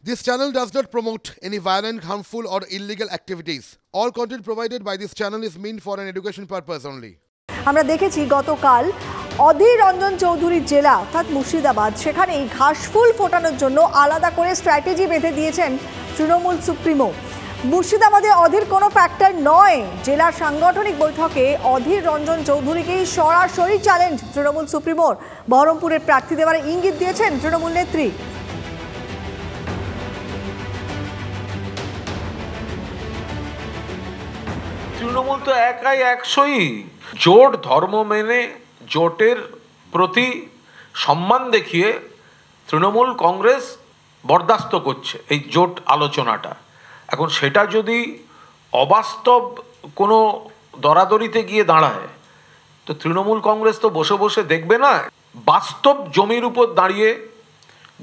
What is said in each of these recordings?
This channel does not promote any violent, harmful, or illegal activities. All content provided by this channel is meant for an education purpose only. আমরা দেখেছি গতকাল অধীর রঞ্জন চৌধুরীর জেলা অর্থাৎ মুর্শিদাবাদ, সেখানে ঘাসফুল ফোটানোর জন্য আলাদা করে স্ট্র্যাটেজি বেঁধে দিয়েছেন তৃণমূল সুপ্রিমো। মুর্শিদাবাদে অধীর কোনো ফ্যাক্টর নয়। জেলার সাংগঠনিক বৈঠকে অধীর রঞ্জন চৌধুরীকেই সরাসরি চ্যালেঞ্জ তৃণমূল সুপ্রিমোর। বহরমপুরের প্রার্থী দেওয়ার ইঙ্গিত দিয়েছেন তৃণমূল নেত্রী। তৃণমূল তো একাই একশোই। জোট ধর্ম মেনে জোটের প্রতি সম্মান দেখিয়ে তৃণমূল কংগ্রেস বরদাস্ত করছে এই জোট আলোচনাটা। এখন সেটা যদি অবাস্তব কোনো দরাদরিতে গিয়ে দাঁড়ায় তো তৃণমূল কংগ্রেস তো বসে বসে দেখবে না। বাস্তব জমির উপর দাঁড়িয়ে,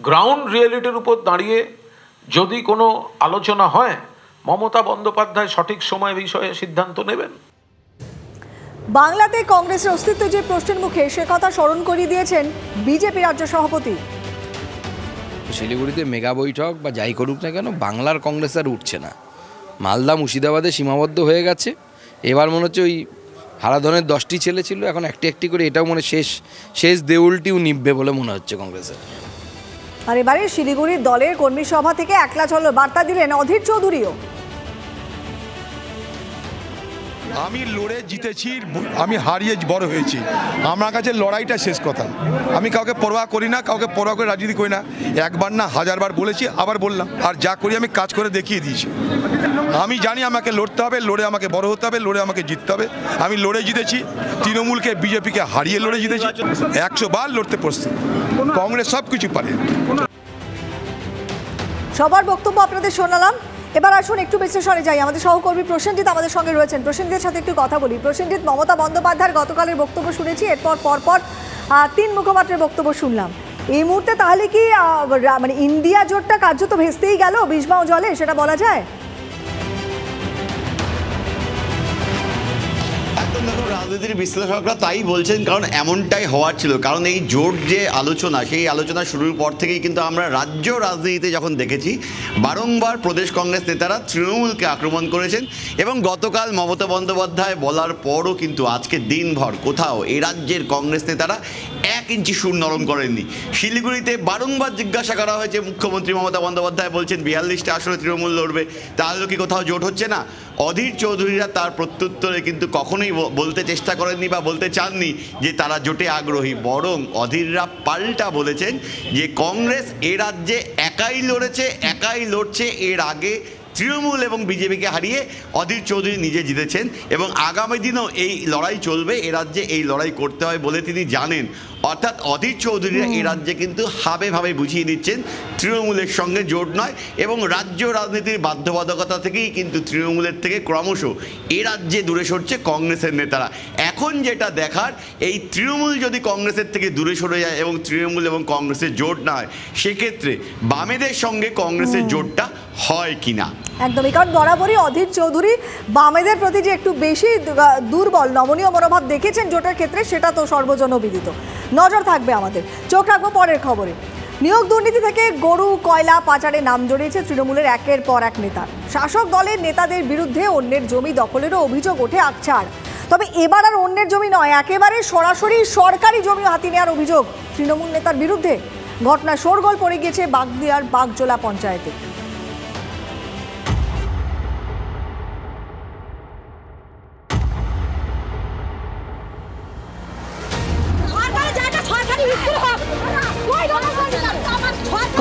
গ্রাউন্ড রিয়েলিটির উপর দাঁড়িয়ে যদি কোনো আলোচনা হয়, মমতা বন্দ্যোপাধ্যায় সঠিক সময় বিষয়ে সিদ্ধান্ত নেবেন। বাংলাতে কংগ্রেসের অস্তিত্ব যে প্রশ্নের মুখে, সে কথা স্মরণ করিয়ে দিয়েছেন বিজেপি রাজ্য সভাপতি। শিলিগুড়িতে মেগা বৈঠক বা যাই করুক না কেন, বাংলার কংগ্রেস আর উঠছে না। মালদা মুর্শিদাবাদে সীমাবদ্ধ হয়ে গেছে। এবার মনে হচ্ছে ওই হারাধনের 10টি ছেলে ছিল, এখন একটি একটি করে এটাও মনে শেষ দেউলটিও নিববে বলে মনে হচ্ছে কংগ্রেসের। আর এবারে শিলিগুড়ির দলের কর্মী সভা থেকে একলা চলো বার্তা দিলেন অধীর চৌধুরীও। আমি লড়ে জিতেছি, আমি হারিয়ে বড় হয়েছি। আমার কাছে লড়াইটা শেষ কথা। আমি কাউকে পরোয়া করি না, কাউকে পরোয়া করে রাজনীতি করি না। একবার না 1000বার বলেছি, আবার বললাম। আর যা করি আমি কাজ করে দেখিয়ে দিয়েছি। আমি জানি আমাকে লড়তে হবে, লড়ে আমাকে বড় হতে হবে, লড়ে আমাকে জিততে হবে। আমি লড়ে জিতেছি, তৃণমূলকে বিজেপিকে হারিয়ে লড়ে জিতেছি। 100 বার লড়তে প্রস্তুত। কংগ্রেস সব কিছু পারে। সবার বক্তব্য আপনাদের শোনালাম। এবার আসুন একটু বিশ্লেষণে যাই। আমাদের সহকর্মী প্রসেনজিৎ আমাদের সঙ্গে রয়েছেন। প্রসেনজিতের সাথে একটু কথা বলি। প্রসেনজিৎ, মমতা বন্দ্যোপাধ্যায়ের গতকালের বক্তব্য শুনেছি, এরপর পরপর 3 মুখপাত্রের বক্তব্য শুনলাম। এই মুহূর্তে তাহলে কি মানে ইন্ডিয়া জোটটা কার্যত ভেস্তেই গেল বিষবাও জলে, সেটা বলা যায়? রাজনীতির বিশ্লেষকরা তাই বলছেন, কারণ এমনটাই হওয়ার ছিল। কারণ এই জোট যে আলোচনা, সেই আলোচনা শুরুর পর থেকেই কিন্তু আমরা রাজ্য রাজনীতিতে যখন দেখেছি, বারংবার প্রদেশ কংগ্রেস নেতারা তৃণমূলকে আক্রমণ করেছেন। এবং গতকাল মমতা বন্দ্যোপাধ্যায় বলার পরও কিন্তু আজকে দিনভর কোথাও এই রাজ্যের কংগ্রেস নেতারা 1 ইঞ্চি সুর নরম করেননি। শিলিগুড়িতে বারংবার জিজ্ঞাসা করা হয়েছে, মুখ্যমন্ত্রী মমতা বন্দ্যোপাধ্যায় বলছেন 42টা আসলে তৃণমূল লড়বে, তাহলে কি কোথাও জোট হচ্ছে না? অধীর চৌধুরীরা তার প্রত্যুত্তরে কিন্তু কখনোই বলতে চেষ্টা করেননি বা বলতে চাননি যে তারা জোটে আগ্রহী। বরং অধীররা পাল্টা বলেছেন যে কংগ্রেস এ রাজ্যে একাই লড়েছে, একাই লড়ছে। এর আগে তৃণমূল এবং বিজেপিকে হারিয়ে অধীর চৌধুরী নিজে জিতেছেন এবং আগামী দিনেও এই লড়াই চলবে। এ রাজ্যে এই লড়াই করতে হয় বলে তিনি জানেন। অর্থাৎ অধীর চৌধুরীরা এ রাজ্যে কিন্তু হাবে ভাবে বুঝিয়ে দিচ্ছেন তৃণমূলের সঙ্গে জোট নয়। এবং রাজ্য রাজনীতির বাধ্যবাধকতা থেকেই কিন্তু তৃণমূলের থেকে ক্রমশ এ রাজ্যে দূরে সরছে কংগ্রেসের নেতারা। এখন যেটা দেখার, এই তৃণমূল যদি কংগ্রেসের থেকে দূরে সরে যায় এবং তৃণমূল এবং কংগ্রেসের জোট না হয়, সেক্ষেত্রে বামেদের সঙ্গে কংগ্রেসের জোটটা হয় কিনা। একদমই, কারণ বরাবরই অধীর চৌধুরী বামেদের প্রতি যে একটু বেশি দুর্বল নমনীয় মনোভাব দেখেছেন জোটের ক্ষেত্রে, সেটা তো সর্বজনবিদিত। নজর থাকবে আমাদের, চোখ রাখবো পরের খবরে। নিয়োগ দুর্নীতি থেকে গরু কয়লা পাচারে নাম জড়িয়েছে তৃণমূলের একের পর এক নেতা। শাসক দলের নেতাদের বিরুদ্ধে অন্যের জমি দখলেরও অভিযোগ ওঠে আকছাড়। তবে এবার আর অন্যের জমি নয়, একেবারে সরাসরি সরকারি জমি হাতিয়ে নেওয়ার অভিযোগ তৃণমূল নেতার বিরুদ্ধে। ঘটনা শোরগোল পড়ে গিয়েছে বাগদিয়ার বাগজোলা পঞ্চায়েতে।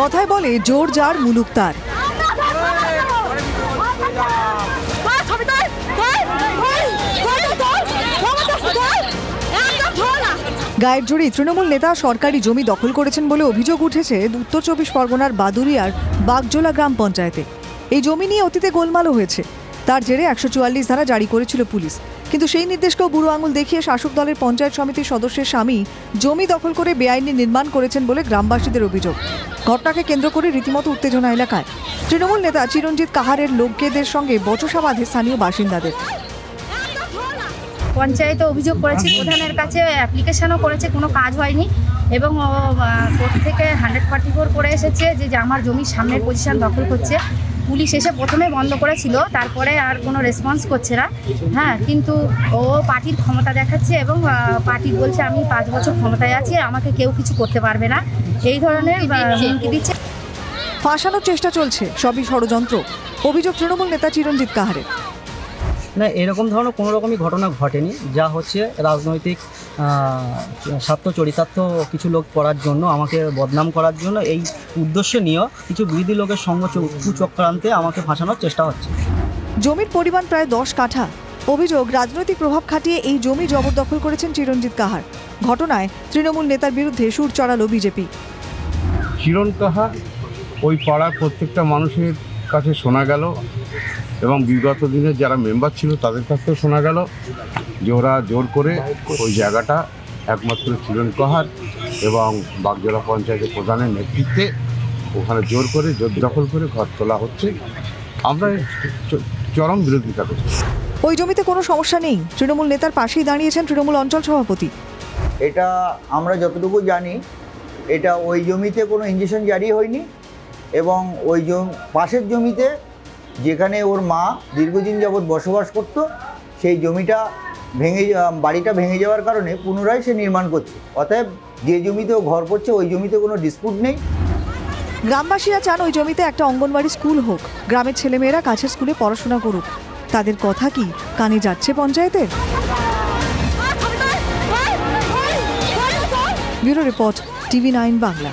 কথায় বলে জোর যার মুলুক তার। গায়ের জোরে তৃণমূল নেতা সরকারি জমি দখল করেছেন বলে অভিযোগ উঠেছে উত্তর 24 পরগনার বাদুরিয়ার বাগজোলা গ্রাম পঞ্চায়েতে। এই জমি নিয়ে অতীতে গোলমালও হয়েছে। তার জেরে 144 ধারা জারি করেছিল পুলিশ। কিন্তু সেই নির্দেশকেও বুড়ো আঙুল দেখিয়ে শাসক দলের পঞ্চায়েত সমিতির সদস্যের স্বামী জমি দখল করে বেআইনি নির্মাণ করেছেন বলে গ্রামবাসীদের অভিযোগ। ঘটনাকে কেন্দ্র করে রীতিমতো উত্তেজনা এলাকায়। তৃণমূল নেতা চিরঞ্জিত কাহারের লোকদের সঙ্গে বচসা বাঁধে স্থানীয় বাসিন্দাদের। পঞ্চায়েতে অভিযোগ করেছি, প্রধানের কাছে অ্যাপ্লিকেশনও করেছে, কোনো কাজ হয়নি। এবং ও কোর্ট থেকে 144 করে এসেছে যে আমার জমির সামনের পজিশন দখল করছে। পুলিশ এসে প্রথমে বন্ধ করেছিল, তারপরে আর কোনো রেসপন্স করছে না। হ্যাঁ, কিন্তু ও পার্টির ক্ষমতা দেখাচ্ছে এবং পার্টি বলছে আমি 5 বছর ক্ষমতায় আছি, আমাকে কেউ কিছু করতে পারবে না, এই ধরনের হুমকি দিচ্ছে। ফাঁসানোর চেষ্টা চলছে, সবই ষড়যন্ত্র, অভিযোগ তৃণমূল নেতা চিরঞ্জিত কাহারের। না, এরকম ধরনের কোনো রকমই ঘটনা ঘটেনি। যা হচ্ছে রাজনৈতিক স্বার্থ চরিতার্থ কিছু লোক করার জন্য, আমাকে বদনাম করার জন্য, এই উদ্দেশ্য নিয়েও কিছু বিরোধী লোকের সঙ্গ কুচক্রান্তে আমাকে ফাঁসানোর চেষ্টা হচ্ছে। জমির পরিমাণ প্রায় 10 কাঠা। অভিযোগ রাজনৈতিক প্রভাব খাটিয়ে এই জমি জবরদখল করেছেন চিরঞ্জিত কাহার। ঘটনায় তৃণমূল নেতার বিরুদ্ধে সুর চড়ালো বিজেপি। চিরণ কাহার ওই পাড়ার প্রত্যেকটা মানুষের কাছে শোনা গেল এবং বিগত দিনের যারা মেম্বার ছিল তাদের কাছ থেকে শোনা গেল যে ওরা জোর করে ওই জায়গাটা একমাত্র চিরণ কাহার এবং বাগজোড়া পঞ্চায়েতের প্রধানের নেতৃত্বে ওখানে জোর করে দখল করে ঘর তোলা হচ্ছে। আমরা চরম বিরোধিতা করছি। ওই জমিতে কোনো সমস্যা নেই, তৃণমূল নেতার পাশেই দাঁড়িয়েছেন তৃণমূল অঞ্চল সভাপতি। এটা আমরা যতটুকু জানি, এটা ওই জমিতে কোনো ইনজেকশন জারি হয়নি এবং ওই পাশের জমিতে যেখানে ওর মা দীর্ঘদিন যাবৎ বসবাস করত, সেই জমিটা বাড়িটা ভেঙে যাওয়ার কারণে পুনরায় সে নির্মাণ করছে। অতএব যে জমিতেও ঘর করছে ওই জমিতে কোনো ডিসপুট নেই। গ্রামবাসীরা চান ওই জমিতে একটা অঙ্গনবাড়ি স্কুল হোক, গ্রামের ছেলেমেয়েরা কাছের স্কুলে পড়াশোনা করুক। তাদের কথা কি কানে যাচ্ছে পঞ্চায়েতের? Bureau report, TV9 Bangla.